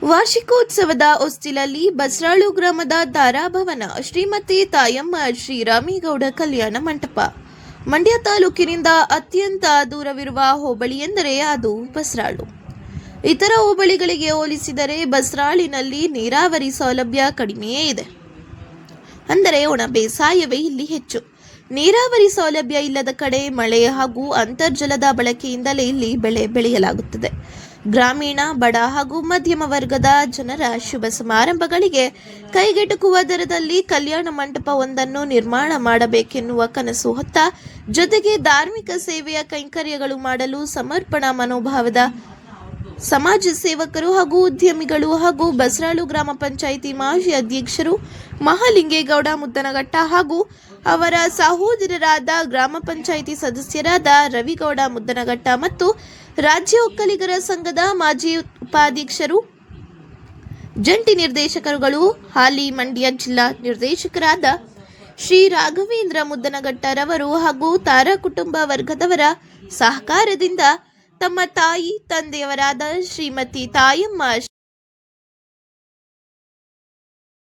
ವಾರ್ಷಿಕೋತ್ಸವದ ಹೊಸ್ತಿಲಲ್ಲಿ ಬಸ್ರಾಳು ಗ್ರಾಮದ ತಾರಾಭವನ ಶ್ರೀಮತಿ ತಾಯಮ್ಮ ಶ್ರೀರಾಮೇಗೌಡ ಕಲ್ಯಾಣ ಮಂಟಪ. ಮಂಡ್ಯ ತಾಲೂಕಿನಿಂದ ಅತ್ಯಂತ ದೂರವಿರುವ ಹೋಬಳಿ ಎಂದರೆ ಅದು ಬಸ್ರಾಳು. ಇತರ ಹೋಬಳಿಗಳಿಗೆ ಹೋಲಿಸಿದರೆ ಬಸ್ರಾಳಿನಲ್ಲಿ ನೀರಾವರಿ ಸೌಲಭ್ಯ ಕಡಿಮೆಯೇ ಇದೆ. ಅಂದರೆ ಒಣ ಬೇಸಾಯವೇ ಇಲ್ಲಿ ಹೆಚ್ಚು. ನೀರಾವರಿ ಸೌಲಭ್ಯ ಇಲ್ಲದ ಕಡೆ ಮಳೆ ಹಾಗೂ ಅಂತರ್ಜಲದ ಬಳಕೆಯಿಂದಲೇ ಇಲ್ಲಿ ಬೆಳೆ ಬೆಳೆಯಲಾಗುತ್ತದೆ. ಗ್ರಾಮೀಣ, ಬಡ ಹಾಗೂ ಮಧ್ಯಮ ವರ್ಗದ ಜನರ ಶುಭ ಸಮಾರಂಭಗಳಿಗೆ ಕೈಗೆಟುಕುವ ದರದಲ್ಲಿ ಕಲ್ಯಾಣ ಮಂಟಪವೊಂದನ್ನು ನಿರ್ಮಾಣ ಮಾಡಬೇಕೆನ್ನುವ ಕನಸು ಹೊತ್ತ, ಜೊತೆಗೆ ಧಾರ್ಮಿಕ ಸೇವೆಯ ಕೈಂಕರ್ಯಗಳು ಮಾಡಲು ಸಮರ್ಪಣಾ ಮನೋಭಾವದ ಸಮಾಜ ಸೇವಕರು ಹಾಗೂ ಉದ್ಯಮಿಗಳು ಹಾಗೂ ಬಸ್ರಾಳು ಗ್ರಾಮ ಪಂಚಾಯಿತಿ ಮಾಜಿ ಅಧ್ಯಕ್ಷರು ಮಹಾಲಿಂಗೇಗೌಡ ಮುದ್ದನಘಟ್ಟ ಹಾಗೂ ಅವರ ಸಹೋದರರಾದ ಗ್ರಾಮ ಪಂಚಾಯಿತಿ ಸದಸ್ಯರಾದ ರವಿಗೌಡ ಮುದ್ದನಘಟ್ಟ ಮತ್ತು ರಾಜ್ಯ ಒಕ್ಕಲಿಗರ ಸಂಘದ ಮಾಜಿ ಉಪಾಧ್ಯಕ್ಷರು, ಜಂಟಿ ನಿರ್ದೇಶಕರುಗಳು, ಹಾಲಿ ಮಂಡ್ಯ ಜಿಲ್ಲಾ ನಿರ್ದೇಶಕರಾದ ಶ್ರೀ ರಾಘವೇಂದ್ರ ಮುದ್ದನಘಟ್ಟರವರು ಹಾಗೂ ತಾರಾ ಕುಟುಂಬ ವರ್ಗದವರ ಸಹಕಾರದಿಂದ ತಮ್ಮ ತಾಯಿ ತಂದೆಯವರಾದ ಶ್ರೀಮತಿ ತಾಯಮ್ಮ